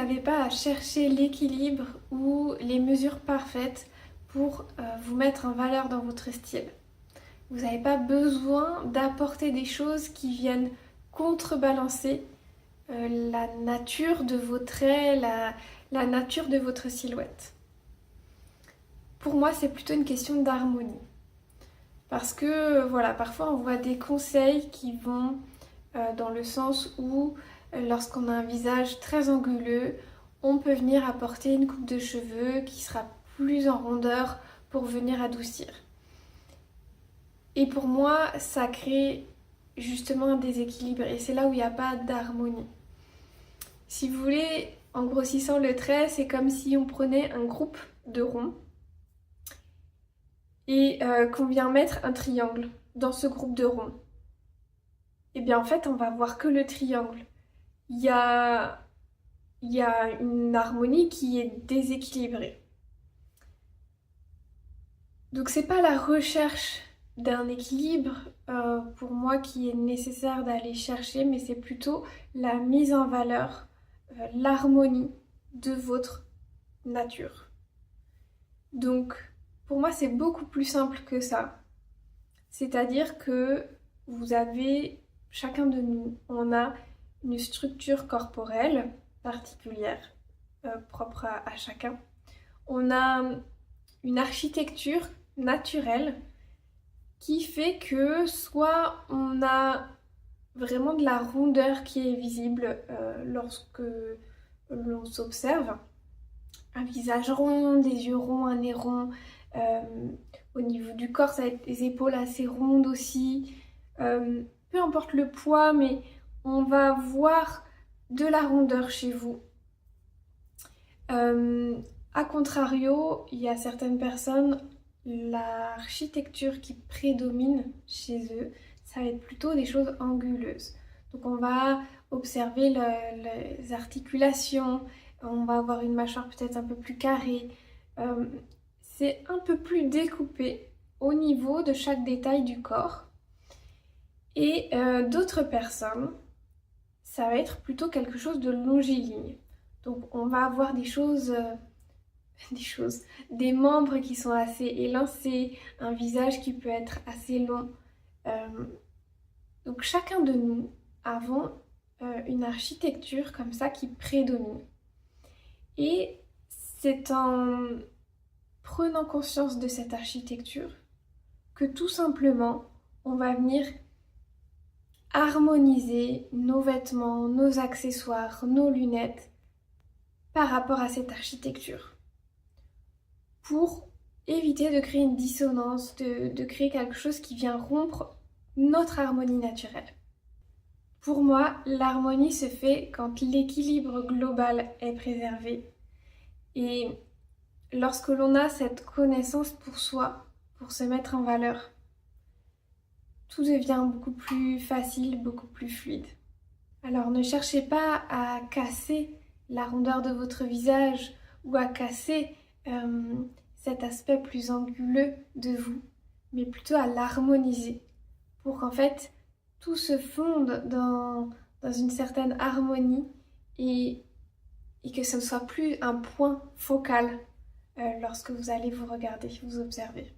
n'avez pas à chercher l'équilibre ou les mesures parfaites pour vous mettre en valeur dans votre style. Vous n'avez pas besoin d'apporter des choses qui viennent contrebalancer la nature de vos traits, la nature de votre silhouette. Pour moi, c'est plutôt une question d'harmonie. Parce que voilà, parfois on voit des conseils qui vont dans le sens où lorsqu'on a un visage très anguleux, on peut venir apporter une coupe de cheveux qui sera plus en rondeur pour venir adoucir. Et pour moi, ça crée justement un déséquilibre et c'est là où il n'y a pas d'harmonie. Si vous voulez, en grossissant le trait, c'est comme si on prenait un groupe de ronds et qu'on vient mettre un triangle dans ce groupe de ronds. Et bien en fait, on va voir que le triangle. Il y a une harmonie qui est déséquilibrée. Donc c'est pas la recherche d'un équilibre pour moi qui est nécessaire d'aller chercher, mais c'est plutôt la mise en valeur, l'harmonie de votre nature. Donc pour moi c'est beaucoup plus simple que ça. C'est-à-dire que vous avez, chacun de nous, on a une structure corporelle particulière, propre à chacun. On a une architecture naturelle qui fait que soit on a vraiment de la rondeur qui est visible lorsque l'on s'observe, un visage rond, des yeux ronds, un nez rond, au niveau du corps ça va être des épaules assez rondes aussi, peu importe le poids, mais on va voir de la rondeur chez vous. A contrario, il y a certaines personnes, l'architecture qui prédomine chez eux, ça va être plutôt des choses anguleuses. Donc on va observer les articulations, on va avoir une mâchoire peut-être un peu plus carrée. C'est un peu plus découpé au niveau de chaque détail du corps. Et d'autres personnes, ça va être plutôt quelque chose de longiligne. Donc on va avoir des membres qui sont assez élancés, un visage qui peut être assez long. Donc chacun de nous avons une architecture comme ça qui prédomine. Et c'est en prenant conscience de cette architecture que tout simplement on va venir harmoniser nos vêtements, nos accessoires, nos lunettes par rapport à cette architecture pour éviter de créer une dissonance, de créer quelque chose qui vient rompre notre harmonie naturelle. Pour moi, l'harmonie se fait quand l'équilibre global est préservé et lorsque l'on a cette connaissance pour soi, pour se mettre en valeur. Tout devient beaucoup plus facile, beaucoup plus fluide. Alors ne cherchez pas à casser la rondeur de votre visage ou à casser cet aspect plus anguleux de vous, mais plutôt à l'harmoniser pour qu'en fait tout se fonde dans une certaine harmonie et que ce ne soit plus un point focal lorsque vous allez vous regarder, vous observer.